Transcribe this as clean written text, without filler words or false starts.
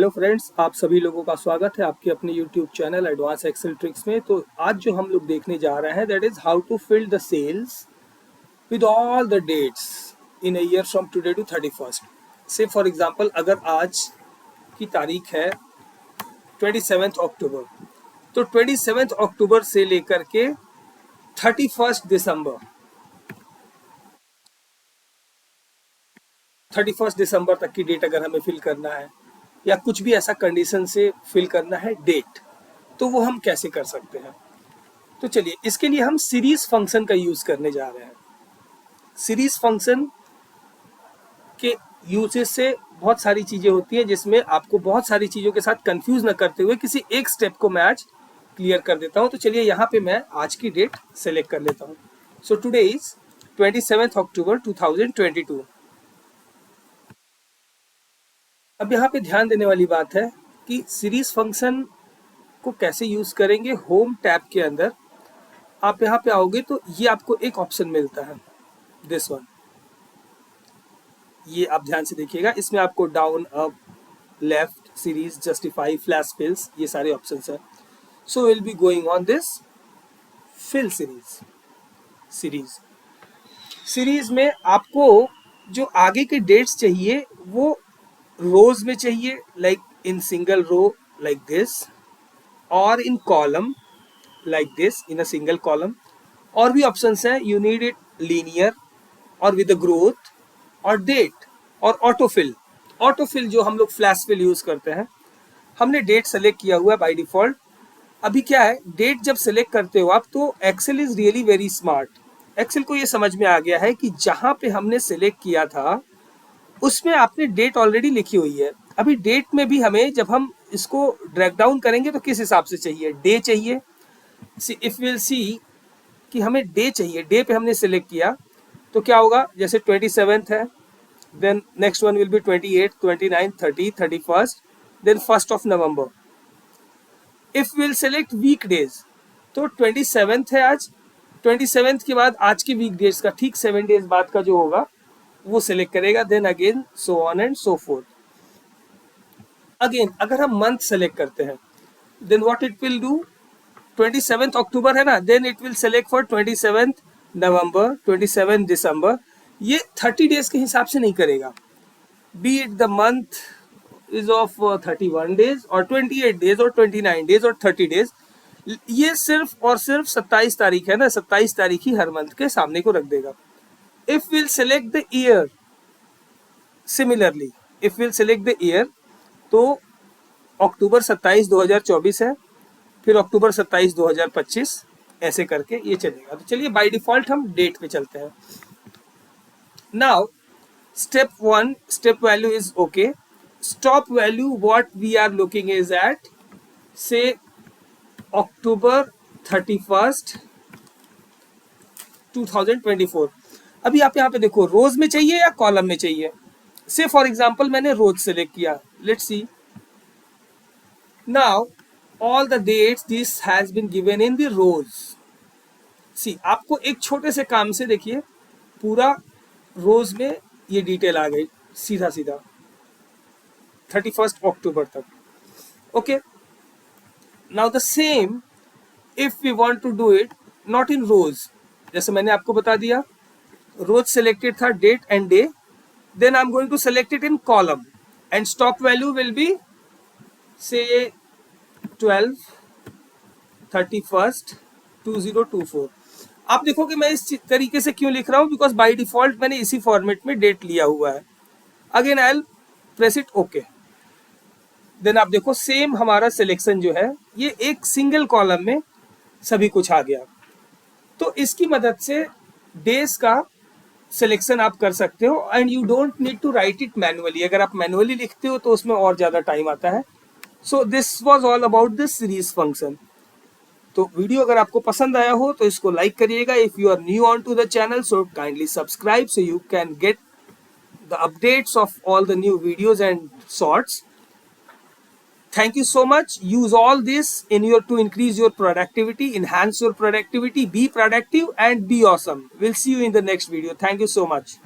Hello friends, आप सभी लोगों का स्वागत है आपके अपने YouTube channel advance Excel tricks में। तो आज जो हम लोग देखने जा रहे हैं that is how to fill the cells with all the dates in a year from today to 31st। से फॉर एग्जांपल, अगर आज की तारीख है 27 अक्टूबर, तो 27 अक्टूबर से लेकर के 31 दिसंबर 31 दिसंबर तक की डेट अगर हमें फिल करना है या कुछ भी ऐसा कंडीशन से फिल करना है डेट, तो वो हम कैसे कर सकते हैं। तो चलिए, इसके लिए हम सीरीज फंक्शन का यूज करने जा रहे हैं। सीरीज फंक्शन के यूजेस से बहुत सारी चीजें होती हैं, जिसमें आपको बहुत सारी चीजों के साथ कंफ्यूज न करते हुए किसी एक स्टेप को मैं आज क्लियर कर देता हूं। तो चलिए, यहाँ पे मैं आज की डेट सेलेक्ट कर लेता हूं। सो टुडे इज 27 अक्टूबर 2022। अब यहाँ पे ध्यान देने वाली बात है कि सीरीज फंक्शन को कैसे यूज करेंगे। होम टैब के अंदर आप यहाँ पे आओगे तो ये आपको एक ऑप्शन मिलता है, दिस वन। ये आप ध्यान से देखिएगा, इसमें आपको down, up, left, series, justify, flash fills, ये सारे ऑप्शंस हैं। So will be going on this fill series में आपको जो आगे के डेट्स चाहिए वो रोज में चाहिए, like in single row like this, और in column like this in a single column। और भी ऑप्शंस हैं, you need it linear और with the growth और date और ऑटोफिल जो हम लोग फ्लैश फिल यूज करते हैं। हमने डेट सेलेक्ट किया हुआ है बाय डिफॉल्ट। अभी क्या है, डेट जब सेलेक्ट करते हो आप तो Excel is really very smart. Excel को ये समझ में आ गया है कि जहां पे हमने सेलेक्ट किया था उसमें आपने डेट ऑलरेडी लिखी हुई है। अभी डेट में भी हमें, जब हम इसको ड्रैग डाउन करेंगे तो किस हिसाब से चाहिए, डे चाहिए। इफ विल सी कि हमें डे चाहिए, डे पे हमने सेलेक्ट किया तो क्या होगा, जैसे 27 है, then next one will be 28, 29, 30, 31, then 1st of November. If will select weekdays तो 27 है आज, 27 के बाद आज के वीक डेज का ठीक 7 डेज बाद का जो होगा वो सेलेक्ट करेगा, then again so on and so forth. Again अगर हम मंथ सेलेक्ट करते हैं then what it will do, 27 October है ना, then it will select for 27 November, 27 December. ये 30 डेज के हिसाब से नहीं करेगा, be it the month is of 31 days और 28 डेज और 29 डेज और 30 डेज। ये सिर्फ और सिर्फ 27 तारीख है ना, 27 तारीख ही हर मंथ के सामने को रख देगा। If will select the year, similarly if will select the year तो अक्टूबर 27 2024 है, फिर अक्टूबर 27 2025, ऐसे करके ये चलेगा। तो चलिए, बाय डिफॉल्ट हम डेट पे चलते हैं। Now step 1, step value is okay. Stop value what we are looking is at say October 31 2024। अभी आप यहाँ पे देखो, रोज में चाहिए या कॉलम में चाहिए। से फॉर एग्जाम्पल मैंने रोज सेलेक्ट किया, let's see. Now all the dates this has been given in the rows। सी, आपको एक छोटे से काम से देखिए पूरा रोज में ये डिटेल आ गई सीधा सीधा 31 अक्टूबर तक। Okay, now the same if we want to do it not in rows, जैसे मैंने आपको बता दिया रोज सेलेक्टेड था, date and day, then I am going to select it in column and stop value will be say 12/31 2024। आप देखो कि मैं इस तरीके से क्यों लिख रहा हूं, बिकॉज बाय डिफॉल्ट मैंने इसी फॉर्मेट में डेट लिया हुआ है। Again I will press it okay, then आप देखो सेम हमारा सिलेक्शन जो है ये एक सिंगल कॉलम में सभी कुछ आ गया। तो इसकी मदद से डेज का सिलेक्शन आप कर सकते हो and you don't need to write it manually. अगर आप मैनुअली लिखते हो तो उसमें और ज्यादा टाइम आता है। So this was all about this series function। तो वीडियो अगर आपको पसंद आया हो तो इसको लाइक करिएगा। If you are new on to the channel so kindly subscribe so you can get the updates of all the new videos and shorts। Thank you so much। Use all this to increase your productivity, enhance your productivity, be productive and be awesome। We'll see you in the next video। Thank you so much।